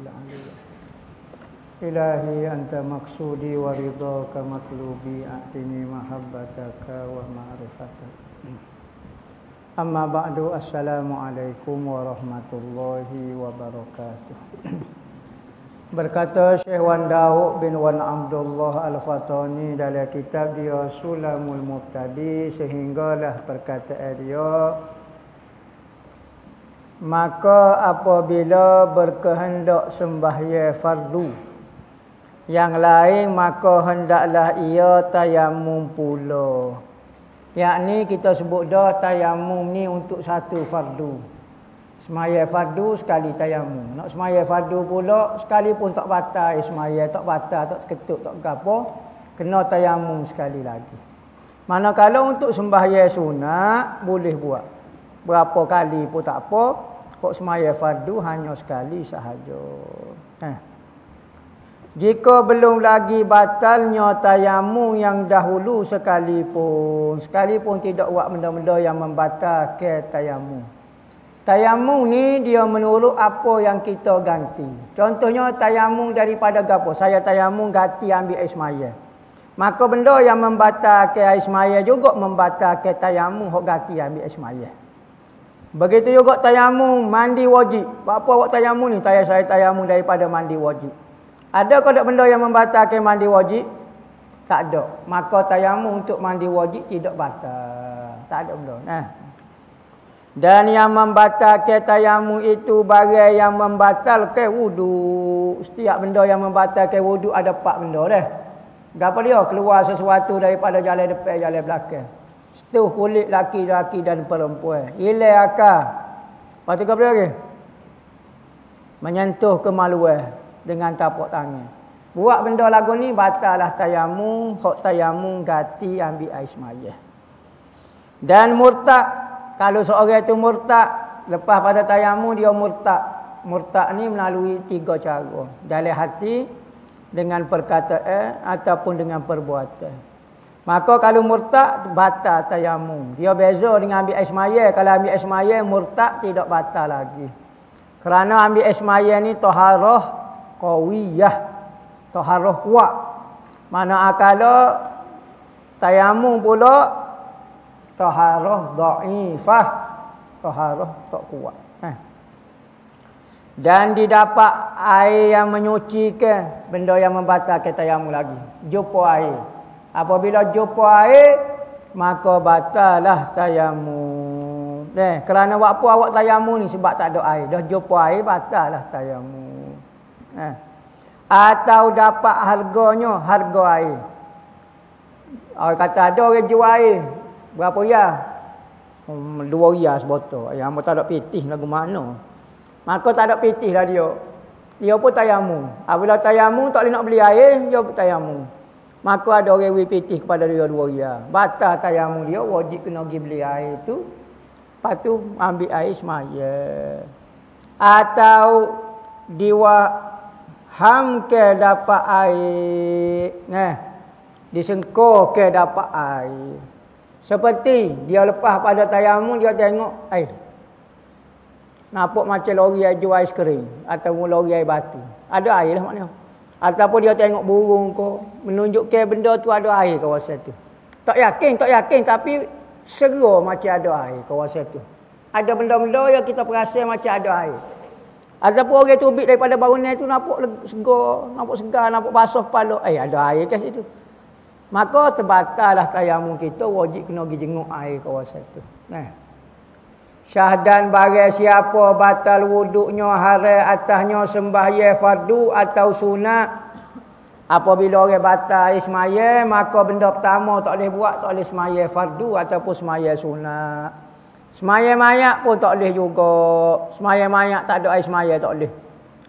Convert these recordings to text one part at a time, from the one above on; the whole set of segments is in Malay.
العلي إلهي أنت مقصودي ورضاك مطلوبي أعطني محبتك ومعرفتك أما بعد السلام عليكم warahmatullahi wabarakatuh. Berkata Syekh Wan Daud bin Wan Abdullah Al-Fatani dalam kitab dia Sulamul Mubtadi, sehinggalah perkataan dia, maka apabila berkehendak sembahyang fardu yang lain, maka hendaklah ia tayamum pula. Yakni kita sebut dah tayamum ni untuk satu fardu. Semaya fardu sekali tayamum. Nak semaya fardu pula sekali pun tak batal, semaya tak batal, tak ketuk, tak gapo, kena tayamum sekali lagi. Manakala untuk sembahyang sunat boleh buat berapa kali pun tak apa. Kok semaya fardu hanya sekali sahaja. Jika belum lagi batalnya tayamum yang dahulu sekalipun tidak buat benda-benda yang membatalkan tayamum. Tayamum ni dia menurut apa yang kita ganti. Contohnya tayamum daripada gapo? Saya tayamum ganti ambil air semaya. Maka benda yang membatalkan air semaya juga membatalkan tayamum hok ganti ambil air semaya. Begitu juga tayamum mandi wajib. Apa awak tayamum ni? Saya tayamum daripada mandi wajib. Adakah tak benda yang membatalkan mandi wajib? Tak ada. Maka tayamum untuk mandi wajib tidak batal. Tak ada benda. Dan yang membatalkan tayamum itu barang yang membatalkan wudu. Setiap benda yang membatalkan wudu ada 4 benda dah. Gapo dia? Keluar sesuatu daripada jalan depan, jalan belakang. Setuh kulit laki-laki dan perempuan. Hilang akal. Lepas tu apa lagi? Menyentuh kemaluan dengan tapak tangan. Buat benda lagu ni batallah tayamum. Hak tayamum ganti ambil air semaya. Dan murtad, kalau seorang itu murtad lepas pada tayamum dia murtad. Murtad ni melalui 3 cara. Dalam hati, dengan perkataan ataupun dengan perbuatan. Maka kalau murtad batal tayamum. Dia beza dengan ambil air semaya. Kalau ambil air semaya murtad tidak batal lagi. Kerana ambil air semaya ni taharah qawiyah, taharah kuat. Mana akala tayamum pula taharah dhaifah, taharah tak kuat. Dan didapat air yang menyucikan, benda yang membatalkan tayamum lagi. Jumpa air. Apabila jumpa air, maka batallah tayamum. Kerana buat apa awak tayamum ni? Sebab tak ada air. Dah jumpa air, batallah tayamum. Atau dapat harganya, harga air. Orang kata ada orang jual air. Berapa riyal? 2 riyal sebotol. Yang tak ada pitih lagu mana. Maka tak ada pitih lah dia. Dia pun tayamum. Apabila tayamum tak boleh nak beli air, dia pun tayamum. Maka ada orang beri pitih kepada dia 2 riyal. Batal tayamum dia, wajib kena pergi beli air tu. Lepas tu ambil air semaya. Atau diwaham ke dapat air. Disengkor ke dapat air. Seperti dia lepas pada tayamum, dia tengok air. Nampak macam lori air jual aiskrim ataupun lori air batu. Ada air lah maknanya. Ataupun dia tengok burung ko, menunjukkan benda tu ada air kawasan tu. Tak yakin tapi segera macam ada air kawasan tu. Ada benda-benda yang kita perasan macam ada air. Ataupun orang tu ubik daripada bangunan tu nampak segar, nampak basah kepala. Ada air kat situ. Maka terbatallah tayamum kita, wajib kena pergi jenguk air kawasan tu. Syahdan barang siapa batal wuduknya haram atasnya sembahyang fardu atau sunat. Apabila orang batal air semaya, maka benda pertama tak boleh buat, tak boleh semaya fardu ataupun semaya sunat. Semaya mayat pun tak boleh juga. Semaya mayat tak ada air semaya tak boleh.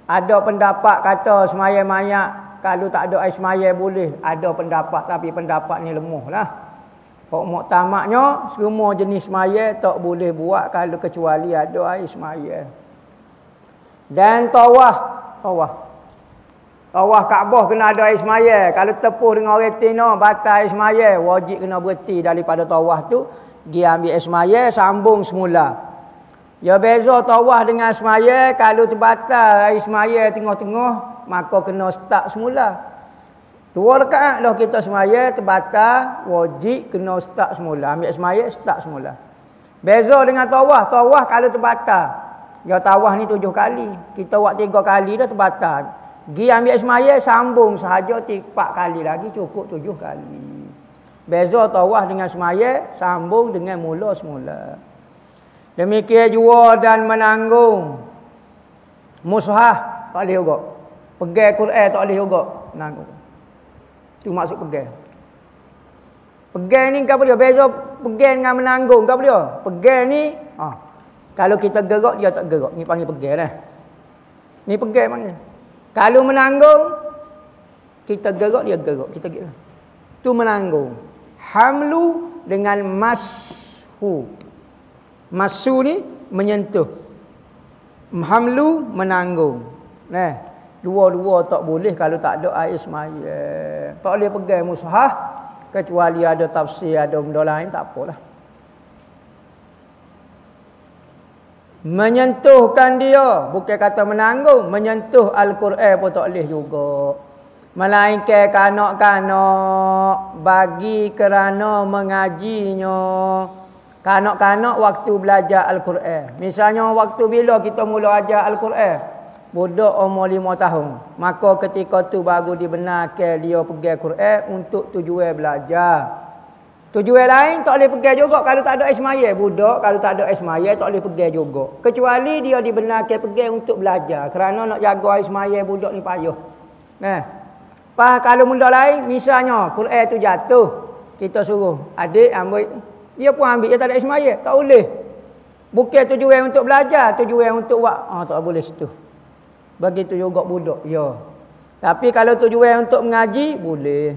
Ada pendapat kata semaya mayat kalau tak ada air semaya boleh. Ada pendapat tapi pendapat ni lemah lah. Kok muktamadnya semua jenis semaya tak boleh buat kalau kecuali ada air semaya. Dan tawaf Kaabah kena ada air semaya. Kalau tepuh dengan orang Tino batal air semaya, wajib kena berhenti daripada tawaf tu, dia ambil air semaya sambung semula. Ya beza tawah dengan semaya. Kalau terbatal air semaya tengah-tengah, maka kena start semula. 2 rakaat lah kita semaya, terbatal, wajib kena start semula. Ambil semaya, start semula. Beza dengan tawah. Tawah kalau terbatal, ya tawah ni 7 kali. Kita buat 3 kali dah terbatal. Gi ambil semaya, sambung sahaja 4 kali lagi, cukup 7 kali. Beza tawah dengan semaya, sambung dengan mula semula. Demikian jua dan menanggung mushaf tak boleh juga. Pegang Quran tak boleh juga menanggung. Itu maksud pegang. Pegang ni apa dia? Beza pegang dengan menanggung apa dia? Pegang ni kalau kita gerak dia tak gerak. Ni panggil pegang dah. Ni pegang panggil. Kalau menanggung, kita gerak, dia gerak. Kita gerak. Itu menanggung. Hamlu dengan mashu. Mashu ni menyentuh. Hamlu menanggung. Nah, dua-dua tak boleh kalau tak ada air semaya. Tak boleh pegang mushaf. Kecuali ada tafsir, ada benda lain, tak apalah. Menyentuhkan dia, bukan kata menanggung, menyentuh Al-Quran pun tak boleh juga. Melainkan kanak-kanak bagi kerana mengajinya. Kanak-kanak waktu belajar Al-Quran. Misalnya waktu bila kita mula ajar Al-Quran, budak umur 5 tahun, maka ketika tu baru dibenarkan dia pegang Quran untuk tujuan belajar. Tujuan lain tak boleh pegang juga kalau tak ada ismaya. Budak kalau tak ada ismaya tak boleh pegang juga. Kecuali dia dibenarkan pegang untuk belajar. Kerana nak jaga ismaya budak ni payah. Nah. Kalau benda lain, misalnya Quran tu jatuh, kita suruh adik ambil, dia pun ambil, dia tak ada ismaya, tak boleh. Bukan tujuan untuk belajar, tujuan untuk buat, tak boleh situ. Begitu juga budak, ya. Tapi kalau tujuan untuk mengaji, boleh.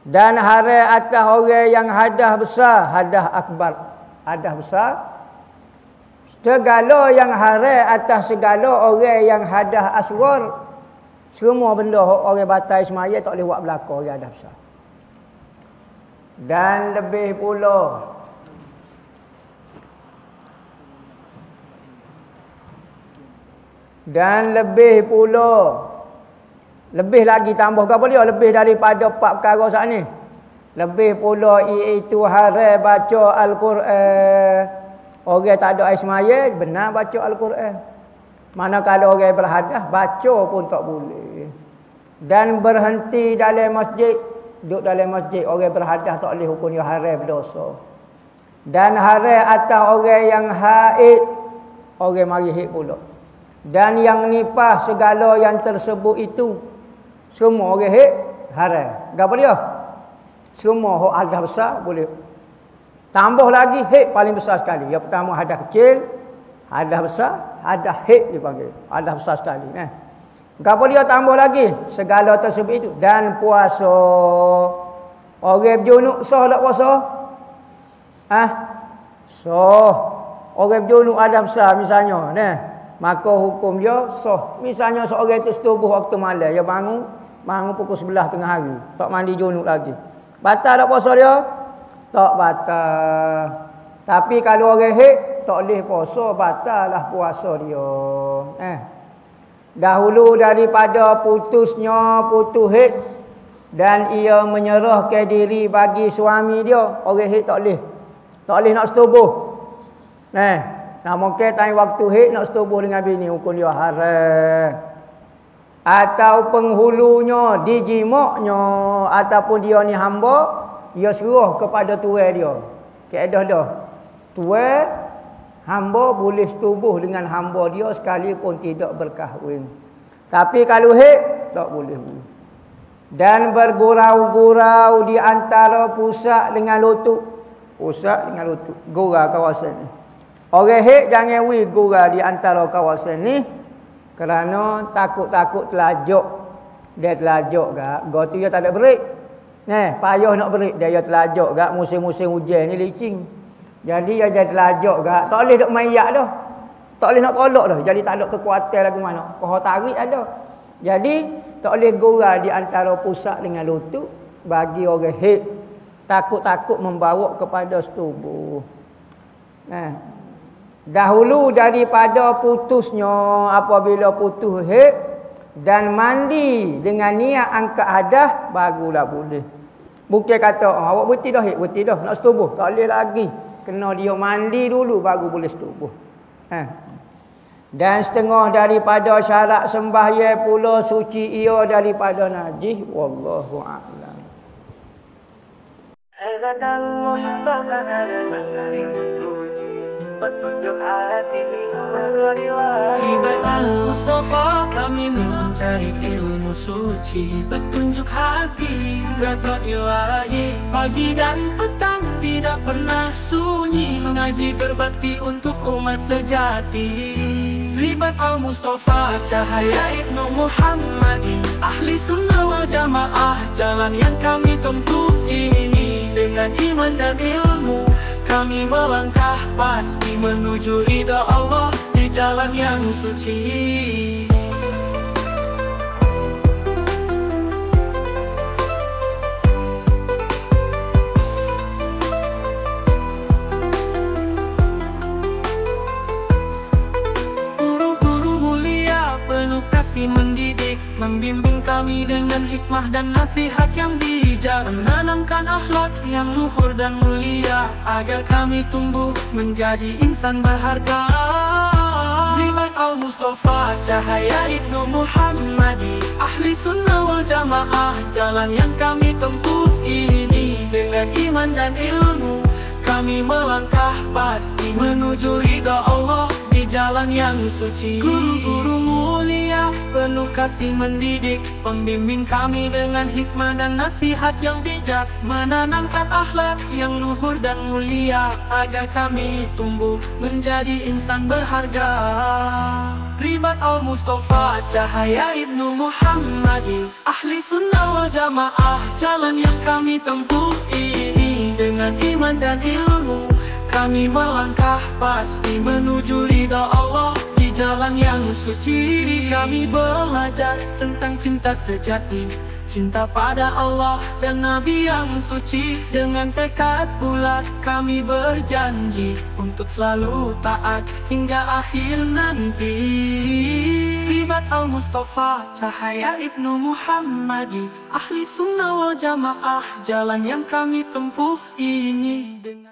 Dan haram atas orang yang hadas besar, hadas akbar, hadas besar. Segala yang haram atas segala orang yang hadas asghar. Semua benda orang batal semaya tak boleh buat belaka orang hadas besar. Dan lebih pula lebih lagi tambah ke apa dia? Lebih daripada 4 perkara saat ni. Lebih pula iaitu haram baca Al-Quran. Orang tak ada air semaya, benar baca Al-Quran. Manakala orang berhadas, baca pun tak boleh. Dan berhenti dalam masjid. Duduk dalam masjid, orang berhadas tak boleh hukum dia haram berdosa. Dan haram atas orang yang haid. Orang mari haid pula. Dan yang nipah segala yang tersebut itu. Semua orang haid haram. Apa dia? Semua hak hadas besar boleh. Tambah lagi haid paling besar sekali. Yang pertama hadas kecil, hadas besar, hadas haid dipanggil. Hadas besar sekali. Apa dia tambah lagi? Segala tersebut itu. Dan puasa. Orang berjunuk sah tak puasa? Sah. Orang berjunuk hadas besar misalnya. Maka hukum dia sah. Misalnya seorang itu setubuh waktu malam. Dia bangun pukul 11 tengah hari. Tak mandi junuk lagi. Batal tak puasa dia? Tak batal. Tapi kalau orang haid, tak boleh puasa. Batal lah puasa dia. Dahulu daripada putus haid. Dan ia menyerahkan diri bagi suami dia. Orang haid tak boleh. Tak boleh nak setubuh. Nah mungkin time waktu haid nak setubuh dengan bini, hukum dia haram. Atau penghulunya dijimaknya, ataupun dia ni hamba, dia serah kepada tuan dia. Kaedah dah. Tuan hamba boleh setubuh dengan hamba dia sekalipun tidak berkahwin. Tapi kalau haid tak boleh. Dan bergurau-gurau di antara pusat dengan lutut. Pusat dengan lutut. Gurau kawasan ni. Orang haid jangan gurau di antara kawasan ni. Kerana takut-takut telajak. Dia telajak gak. Gak tu dia tak ada break. Payah nak break. Dia telajak gak. Musim-musim hujan ni licin. Jadi dia jadi telajak gak. Tak boleh nak mayak dah. Tak boleh nak tolak dah. Jadi tak ada kekuatan lagu mana. Kau tarik ada. Jadi tak boleh gurau di antara pusat dengan lutut. Bagi orang haid. Takut-takut membawa kepada setubuh. Dahulu daripada putusnya, apabila putus haid dan mandi dengan niat angkat hadas, barulah boleh. Bukan kata awak berhenti dah haid, berhenti dah nak setubuh, tak boleh lagi. Kena dia mandi dulu baru boleh setubuh. Dan setengah daripada syarat sembahyang pula suci ia daripada najis. Wallahu a'lam. Hibat al-Mustafa, kami mencari ilmu suci, petunjuk hati, berat ilahi. Pagi dan petang tidak pernah sunyi, mengaji berbakti untuk umat sejati. Ribat al-Mustafa, cahaya Ibnu Muhammadi, ahli sunnah wal jamaah, jalan yang kami tempuh ini. Dengan iman dan ilmu kami melangkah pasti menuju ridha Allah di jalan yang suci. Guru-guru mulia penuh kasih mendidik, membimbing kami dengan hikmah dan nasihat yang bijak, menanamkan akhlak yang luhur dan mulia, agar kami tumbuh menjadi insan berharga. Ribat al-Mustafa, cahaya Ibnu Muhammadi, ahli sunnah wal jamaah, jalan yang kami tempuh ini. Dengan iman dan ilmu kami melangkah pasti menuju ridha Allah di jalan yang suci. Guru-guru mulia penuh kasih mendidik, pembimbing kami dengan hikmah dan nasihat yang bijak, menanamkan akhlak yang luhur dan mulia, agar kami tumbuh menjadi insan berharga. Ribat al-Mustafa, cahaya Ibnu Muhammadi, ahli sunnah wal jamaah, jalan yang kami tempuh ini. Dengan iman dan ilmu kami melangkah pasti menuju ridha Allah di jalan yang suci. Kami belajar tentang cinta sejati, cinta pada Allah dan Nabi yang suci. Dengan tekad bulat kami berjanji untuk selalu taat hingga akhir nanti. Ribat al-Mustafa, cahaya Ibnu Muhammadi, ahli sunnah wal jamaah, jalan yang kami tempuh ini. Dengan